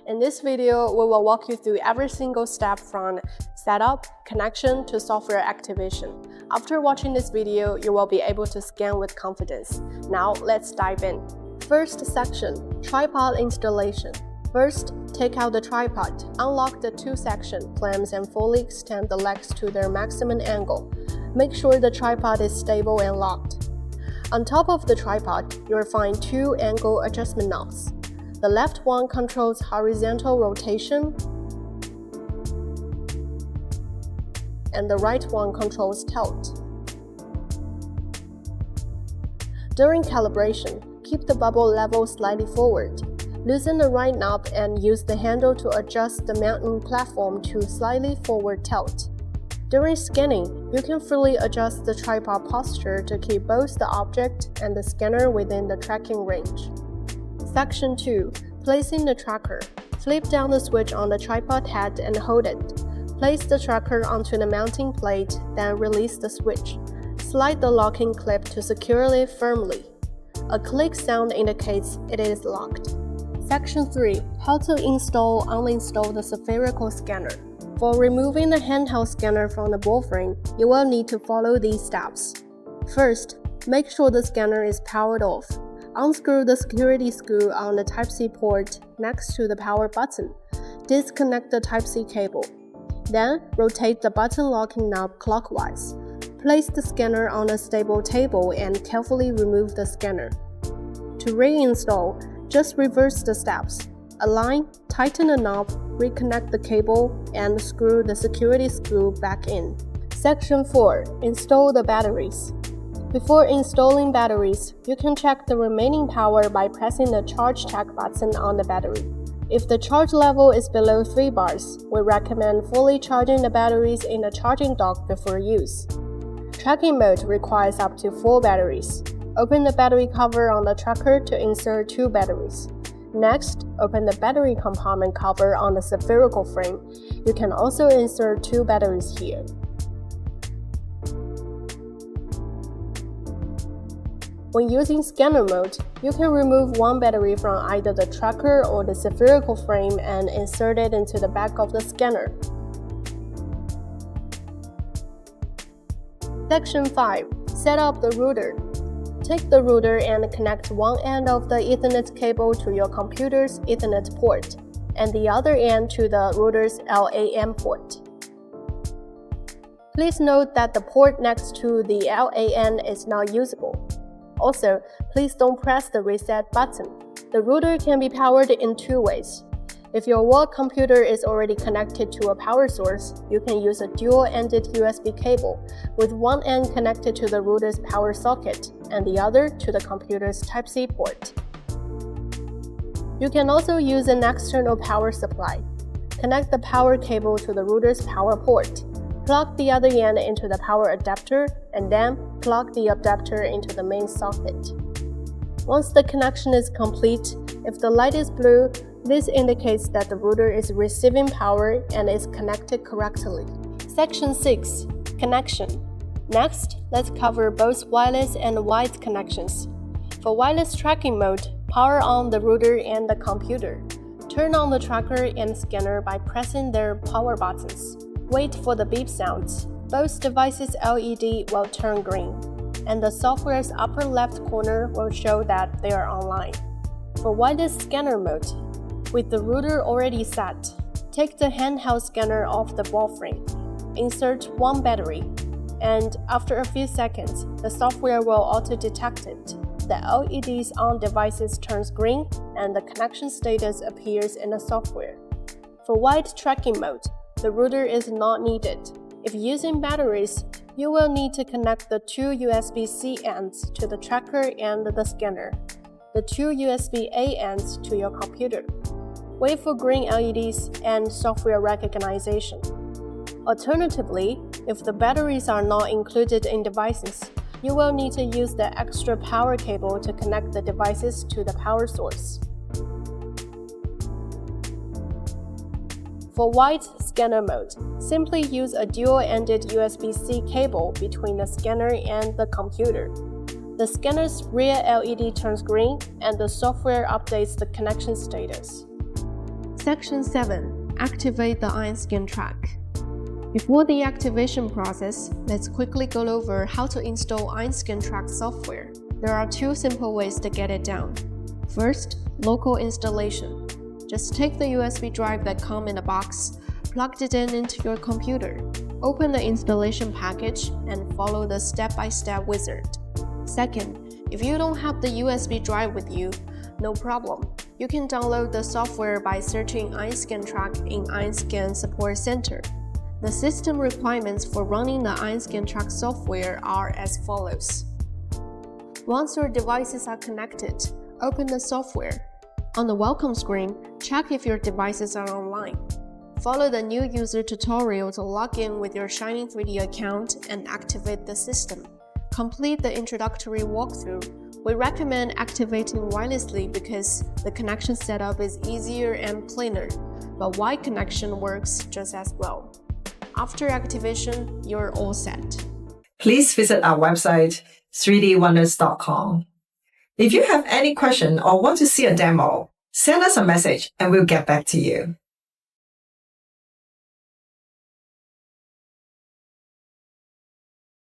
In this video, we will walk you through every single step from setup, connection to software activation. After watching this video, you will be able to scan with confidence. Now, let's dive in. First section, tripod installation. First, take out the tripod. Unlock the two-section clamps and fully extend the legs to their maximum angle. Make sure the tripod is stable and locked. On top of the tripod, you'll find two angle adjustment knobs. The left one controls horizontal rotation, and the right one controls tilt. During calibration, keep the bubble level slightly forward. Loosen the right knob and use the handle to adjust the mounting platform to slightly forward tilt. During scanning, you can freely adjust the tripod posture to keep both the object and the scanner within the tracking range. Section 2. Placing the tracker. Flip down the switch on the tripod head and hold it. Place the tracker onto the mounting plate, then release the switch. Slide the locking clip to secure it firmly. A click sound indicates it is locked. Section 3. How to uninstall the spherical scanner. For removing the handheld scanner from the ball frame, you will need to follow these steps. First, make sure the scanner is powered off. Unscrew the security screw on the Type-C port next to the power button. Disconnect the Type-C cable. Then, rotate the button locking knob clockwise. Place the scanner on a stable table and carefully remove the scanner. To reinstall, just reverse the steps. Align, tighten the knob, reconnect the cable, and screw the security screw back in. Section 4. Install the batteries. Before installing batteries, you can check the remaining power by pressing the Charge Check button on the battery. If the charge level is below 3 bars, we recommend fully charging the batteries in the charging dock before use. Tracking mode requires up to 4 batteries. Open the battery cover on the tracker to insert 2 batteries. Next, open the battery compartment cover on the spherical frame. You can also insert 2 batteries here. When using scanner mode, you can remove 1 battery from either the tracker or the spherical frame and insert it into the back of the scanner. Section 5. Set up the router. Take the router and connect one end of the Ethernet cable to your computer's Ethernet port, and the other end to the router's LAN port. Please note that the port next to the LAN is not usable. Also, please don't press the reset button. The router can be powered in 2 ways. If your work computer is already connected to a power source, you can use a dual-ended USB cable, with one end connected to the router's power socket and the other to the computer's Type-C port. You can also use an external power supply. Connect the power cable to the router's power port. Plug the other end into the power adapter, and then plug the adapter into the main socket. Once the connection is complete, if the light is blue, this indicates that the router is receiving power and is connected correctly. Section 6. Connection. Next, let's cover both wireless and wired connections. For wireless tracking mode, power on the router and the computer. Turn on the tracker and scanner by pressing their power buttons. Wait for the beep sounds. Both devices' LED will turn green, and the software's upper left corner will show that they are online. For wireless scanner mode, with the router already set, take the handheld scanner off the ball frame. Insert 1 battery, and after a few seconds, the software will auto-detect it. The LEDs on devices turns green, and the connection status appears in the software. For wired tracking mode, the router is not needed. If using batteries, you will need to connect the 2 USB-C ends to the tracker and the scanner, the 2 USB-A ends to your computer. Wait for green LEDs and software recognition. Alternatively, if the batteries are not included in devices, you will need to use the extra power cable to connect the devices to the power source. For wired scanner mode, simply use a dual-ended USB-C cable between the scanner and the computer. The scanner's rear LED turns green, and the software updates the connection status. Section 7. Activate the EinScan Trak. Before the activation process, let's quickly go over how to install EinScan Trak software. There are 2 simple ways to get it done. First, local installation. Just take the USB drive that comes in a box, plug it into your computer, open the installation package, and follow the step-by-step wizard. Second, if you don't have the USB drive with you, no problem. You can download the software by searching EinScan Trak in EinScan Support Center. The system requirements for running the EinScan Trak software are as follows. Once your devices are connected, open the software. On the welcome screen, check if your devices are online. Follow the new user tutorial to log in with your Shining 3D account and activate the system. Complete the introductory walkthrough. We recommend activating wirelessly because the connection setup is easier and cleaner, but wired connection works just as well. After activation, you're all set. Please visit our website, 3dwonders.com. If you have any question or want to see a demo, send us a message and we'll get back to you.